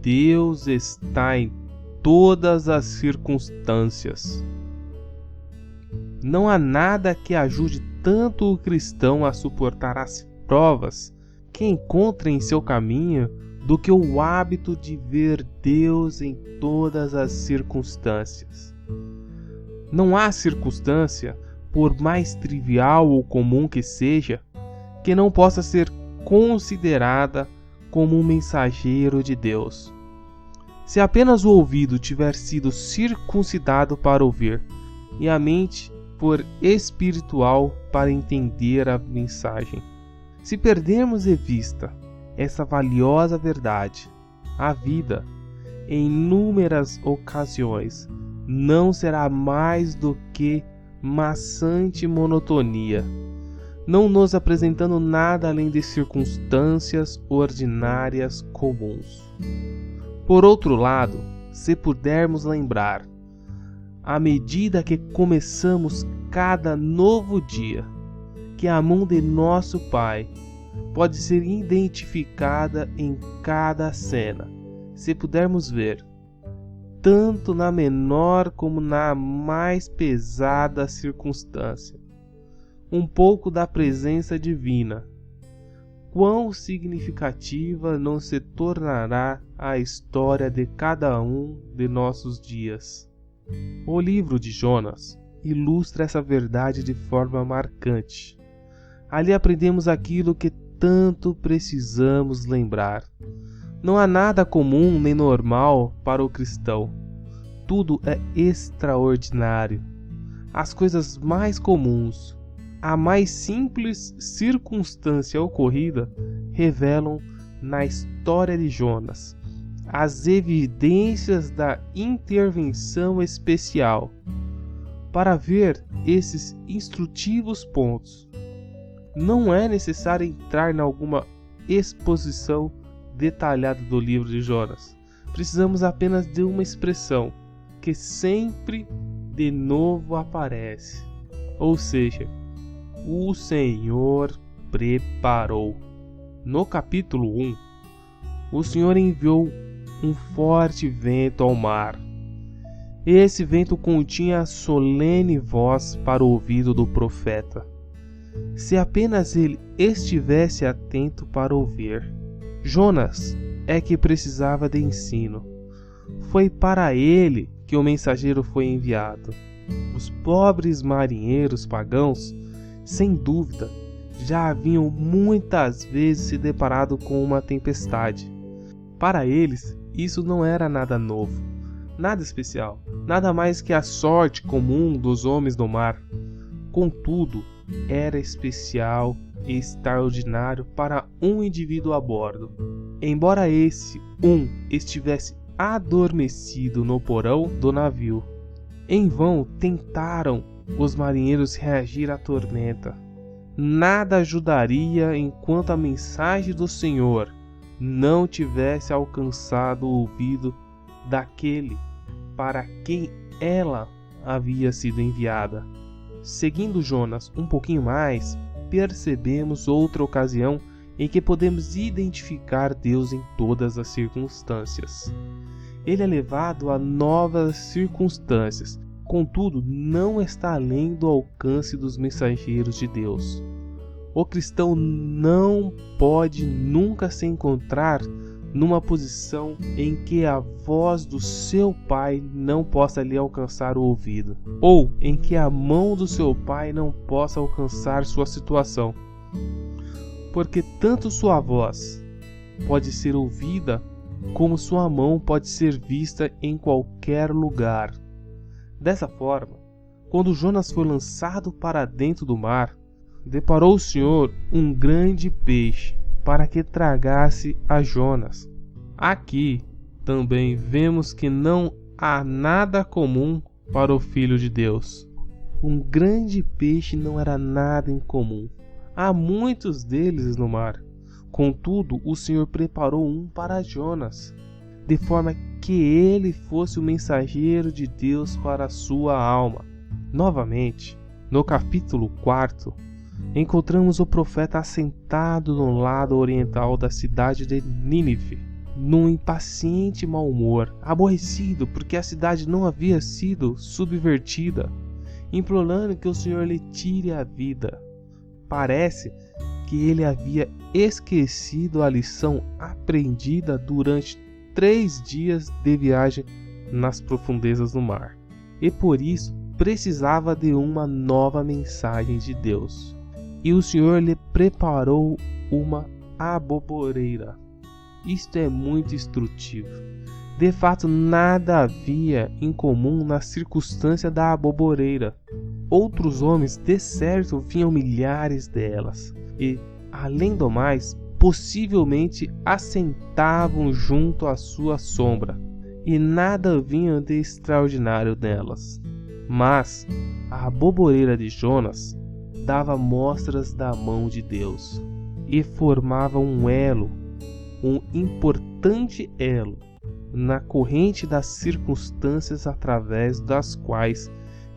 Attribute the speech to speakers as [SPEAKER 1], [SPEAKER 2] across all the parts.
[SPEAKER 1] Deus está em todas as circunstâncias. Não há nada que ajude tanto o cristão a suportar as provas que encontra em seu caminho do que o hábito de ver Deus em todas as circunstâncias. Não há circunstância, por mais trivial ou comum que seja, que não possa ser considerada como um mensageiro de Deus. Se apenas o ouvido tiver sido circuncidado para ouvir e a mente for espiritual para entender a mensagem. Se perdermos de vista essa valiosa verdade, a vida, em inúmeras ocasiões, não será mais do que maçante monotonia, não nos apresentando nada além de circunstâncias ordinárias comuns. Por outro lado, se pudermos lembrar, à medida que começamos cada novo dia, que a mão de nosso Pai pode ser identificada em cada cena, se pudermos ver, tanto na menor como na mais pesada circunstância, um pouco da presença divina, quão significativa não se tornará a história de cada um de nossos dias. O livro de Jonas ilustra essa verdade de forma marcante. Ali aprendemos aquilo que tanto precisamos lembrar. Não há nada comum nem normal para o cristão. Tudo é extraordinário. As coisas mais comuns, a mais simples circunstância ocorrida, revelam na história de Jonas as evidências da intervenção especial. Para ver esses instrutivos pontos, não é necessário entrar em alguma exposição detalhada do livro de Jonas. Precisamos apenas de uma expressão que sempre de novo aparece, ou seja, o Senhor preparou. No capítulo 1, o Senhor enviou um forte vento ao mar. Esse vento continha a solene voz para o ouvido do profeta. Se apenas ele estivesse atento para ouvir. Jonas é que precisava de ensino. Foi para ele que o mensageiro foi enviado. Os pobres marinheiros pagãos, sem dúvida, já haviam muitas vezes se deparado com uma tempestade. Para eles, isso não era nada novo, nada especial, nada mais que a sorte comum dos homens do mar. Contudo, era especial e extraordinário para um indivíduo a bordo. Embora esse estivesse adormecido no porão do navio, em vão tentaram os marinheiros reagir à tormenta. Nada ajudaria enquanto a mensagem do Senhor não tivesse alcançado o ouvido daquele para quem ela havia sido enviada. Seguindo Jonas um pouquinho mais, percebemos outra ocasião em que podemos identificar Deus em todas as circunstâncias. Ele é levado a novas circunstâncias, contudo não está além do alcance dos mensageiros de Deus. O cristão não pode nunca se encontrar numa posição em que a voz do seu pai não possa lhe alcançar o ouvido, ou em que a mão do seu pai não possa alcançar sua situação, porque tanto sua voz pode ser ouvida como sua mão pode ser vista em qualquer lugar. Dessa forma, quando Jonas foi lançado para dentro do mar, deparou o Senhor um grande peixe para que tragasse a Jonas. Aqui também vemos que não há nada comum para o Filho de Deus. Um grande peixe não era nada incomum. Há muitos deles no mar. Contudo, o Senhor preparou um para Jonas, de forma que ele fosse o mensageiro de Deus para a sua alma. Novamente, no capítulo 4, encontramos o profeta assentado no lado oriental da cidade de Nínive. num impaciente mau humor, aborrecido porque a cidade não havia sido subvertida, implorando que o Senhor lhe tire a vida. Parece que ele havia esquecido a lição aprendida durante 3 dias de viagem nas profundezas do mar, e por isso precisava de uma nova mensagem de Deus. E o Senhor lhe preparou uma aboboreira. Isto é muito instrutivo. De fato, nada havia em comum na circunstância da aboboreira. Outros homens, de certo, vinham milhares delas, e, além do mais, possivelmente assentavam junto à sua sombra, e nada vinha de extraordinário nelas. Mas a aboboreira de Jonas dava mostras da mão de Deus, e formava um importante elo, na corrente das circunstâncias através das quais,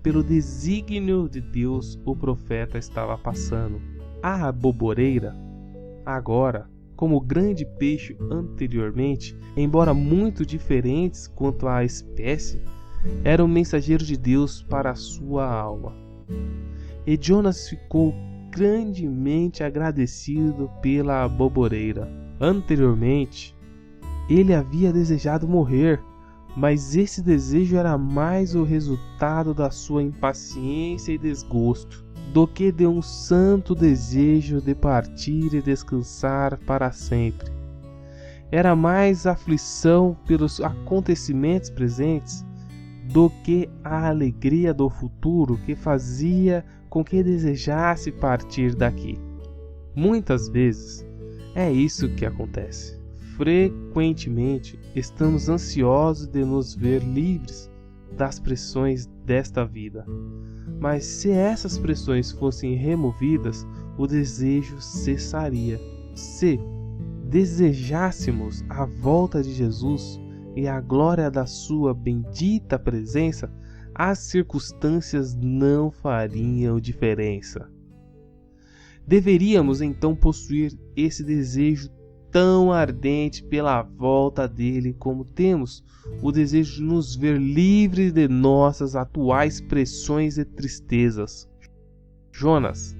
[SPEAKER 1] pelo desígnio de Deus, o profeta estava passando. A aboboreira, agora, como o grande peixe anteriormente, embora muito diferentes quanto à espécie, era um mensageiro de Deus para a sua alma. E Jonas ficou grandemente agradecido pela aboboreira. Anteriormente, ele havia desejado morrer, mas esse desejo era mais o resultado da sua impaciência e desgosto do que de um santo desejo de partir e descansar para sempre. Era mais aflição pelos acontecimentos presentes do que a alegria do futuro que fazia com que desejasse partir daqui. Muitas vezes é isso que acontece. Frequentemente estamos ansiosos de nos ver livres das pressões desta vida. Mas se essas pressões fossem removidas, o desejo cessaria. Se desejássemos a volta de Jesus e a glória da sua bendita presença, as circunstâncias não fariam diferença. Deveríamos então possuir esse desejo tão ardente pela volta dele como temos o desejo de nos ver livres de nossas atuais pressões e tristezas. Jonas,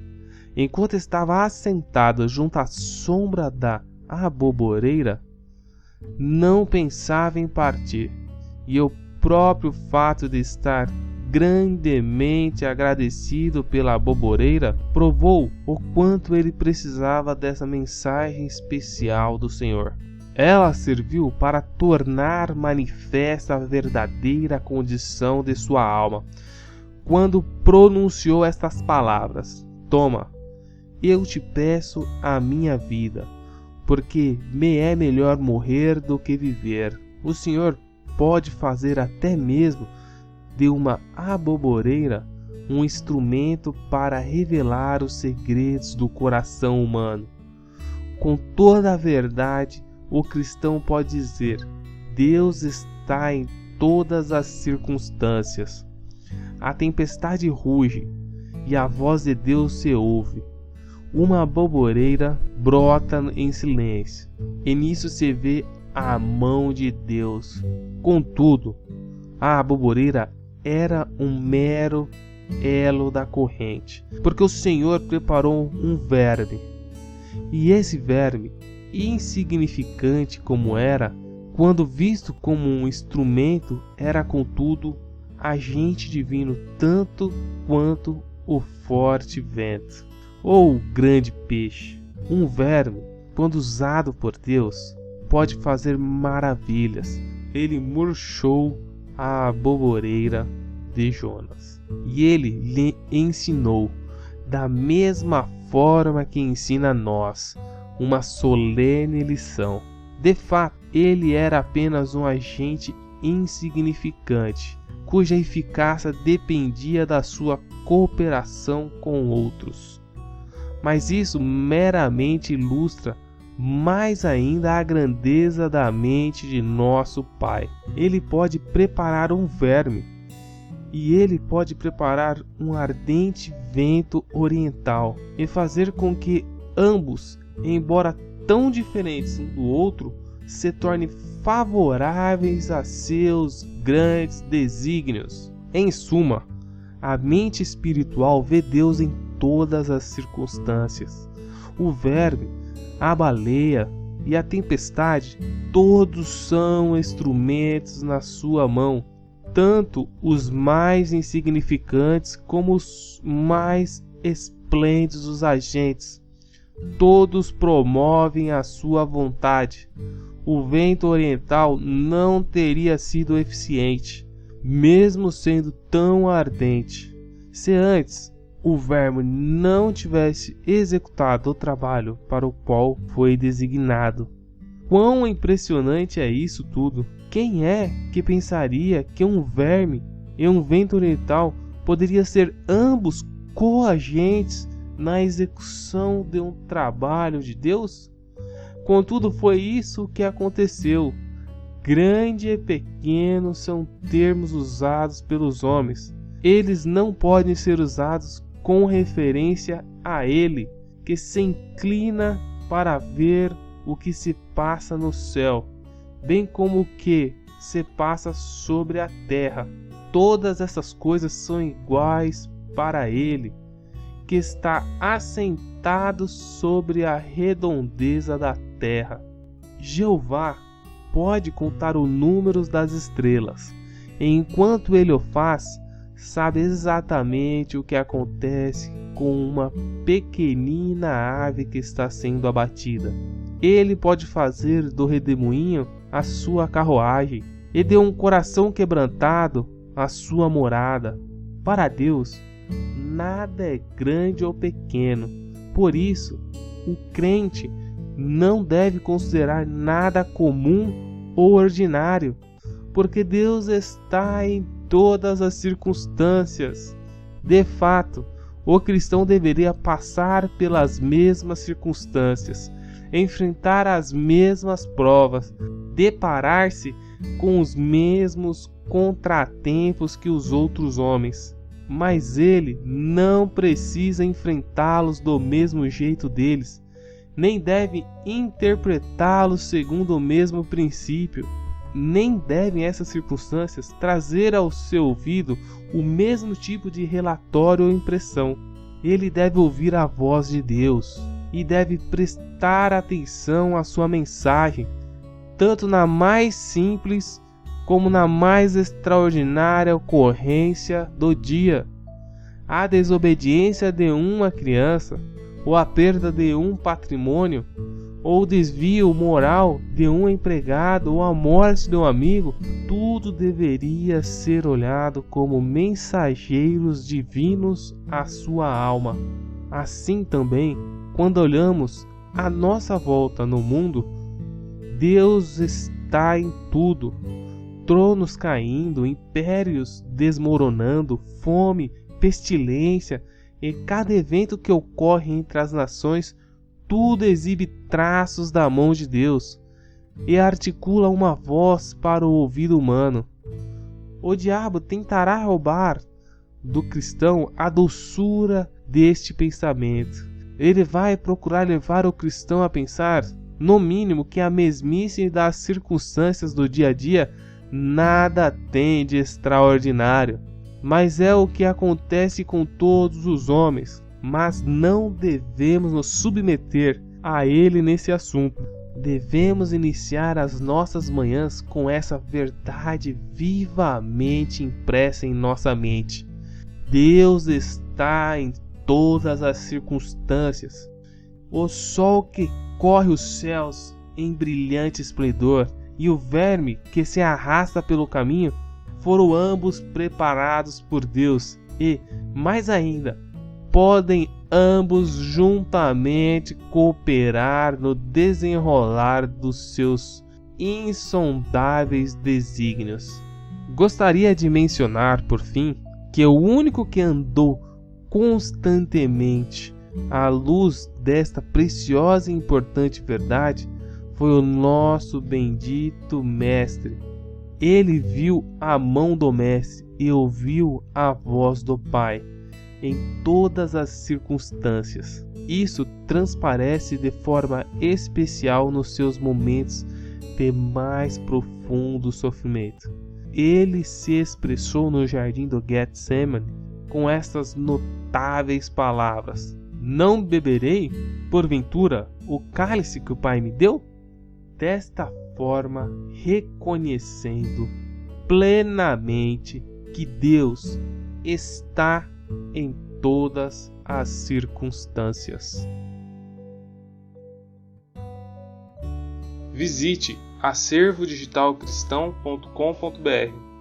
[SPEAKER 1] enquanto estava assentado junto à sombra da aboboreira, não pensava em partir, e o próprio fato de estar grandemente agradecido pela aboboreira provou o quanto ele precisava dessa mensagem especial do Senhor. Ela serviu para tornar manifesta a verdadeira condição de sua alma, quando pronunciou estas palavras: Toma, eu te peço a minha vida, porque me é melhor morrer do que viver. O Senhor pode fazer até mesmo de uma aboboreira um instrumento para revelar os segredos do coração humano. Com toda a verdade, o cristão pode dizer: Deus está em todas as circunstâncias. A tempestade ruge e a voz de Deus se ouve. Uma aboboreira brota em silêncio, e nisso se vê a mão de Deus. Contudo, a aboboreira era um mero elo da corrente, porque o Senhor preparou um verme, e esse verme, insignificante como era, quando visto como um instrumento, era contudo agente divino tanto quanto o forte vento ou o grande peixe. Um verme, quando usado por Deus, pode fazer maravilhas. Ele murchou a aboboreira de Jonas, e ele lhe ensinou, da mesma forma que ensina a nós, uma solene lição. De fato, ele era apenas um agente insignificante, cuja eficácia dependia da sua cooperação com outros. Mas isso meramente ilustra mais ainda a grandeza da mente de nosso Pai. Ele pode preparar um verme, e ele pode preparar um ardente vento oriental, e fazer com que ambos, embora tão diferentes um do outro, se tornem favoráveis a seus grandes desígnios. Em suma, a mente espiritual vê Deus em todas as circunstâncias. O verme, a baleia e a tempestade, todos são instrumentos na sua mão, tanto os mais insignificantes como os mais esplêndidos agentes. Todos promovem a sua vontade. O vento oriental não teria sido eficiente, mesmo sendo tão ardente, se antes o verme não tivesse executado o trabalho para o qual foi designado. Quão impressionante é isso tudo! Quem é que pensaria que um verme e um vento oriental poderia ser ambos coagentes na execução de um trabalho de Deus? Contudo, foi isso que aconteceu. Grande e pequeno são termos usados pelos homens. Eles não podem ser usados com referência a Ele, que se inclina para ver o que se passa no céu, bem como o que se passa sobre a terra. Todas essas coisas são iguais para Ele, que está assentado sobre a redondeza da terra. Jeová pode contar o número das estrelas, e enquanto ele o faz, sabe exatamente o que acontece com uma pequenina ave que está sendo abatida. Ele pode fazer do redemoinho a sua carruagem e de um coração quebrantado a sua morada. Para Deus, nada é grande ou pequeno. Por isso, o crente não deve considerar nada comum ou ordinário, porque Deus está em todas as circunstâncias. De fato, o cristão deveria passar pelas mesmas circunstâncias, enfrentar as mesmas provas, deparar-se com os mesmos contratempos que os outros homens. Mas ele não precisa enfrentá-los do mesmo jeito deles, nem deve interpretá-los segundo o mesmo princípio, nem devem essas circunstâncias trazer ao seu ouvido o mesmo tipo de relatório ou impressão. Ele deve ouvir a voz de Deus e deve prestar atenção à sua mensagem, tanto na mais simples como na mais extraordinária ocorrência do dia. A desobediência de uma criança, ou a perda de um patrimônio, ou o desvio moral de um empregado, ou a morte de um amigo, tudo deveria ser olhado como mensageiros divinos à sua alma. Assim também, quando olhamos à nossa volta no mundo, Deus está em tudo. Tronos caindo, impérios desmoronando, fome, pestilência e cada evento que ocorre entre as nações, tudo exibe traços da mão de Deus e articula uma voz para o ouvido humano. O diabo tentará roubar do cristão a doçura deste pensamento. Ele vai procurar levar o cristão a pensar, no mínimo, que a mesmice das circunstâncias do dia a dia nada tem de extraordinário, mas é o que acontece com todos os homens. Mas não devemos nos submeter a ele nesse assunto. Devemos iniciar as nossas manhãs com essa verdade vivamente impressa em nossa mente. Deus está em todas as circunstâncias. O sol que corre os céus em brilhante esplendor e o verme que se arrasta pelo caminho foram ambos preparados por Deus e, mais ainda, podem ambos juntamente cooperar no desenrolar dos seus insondáveis desígnios. Gostaria de mencionar, por fim, que o único que andou constantemente à luz desta preciosa e importante verdade foi o nosso bendito Mestre. Ele viu a mão do Mestre e ouviu a voz do Pai em todas as circunstâncias. Isso transparece de forma especial nos seus momentos de mais profundo sofrimento. Ele se expressou no jardim do Getsemane com estas notáveis palavras: não beberei, porventura, o cálice que o Pai me deu? Desta forma, reconhecendo plenamente que Deus está em todas as circunstâncias. Visite acervodigitalcristão.com.br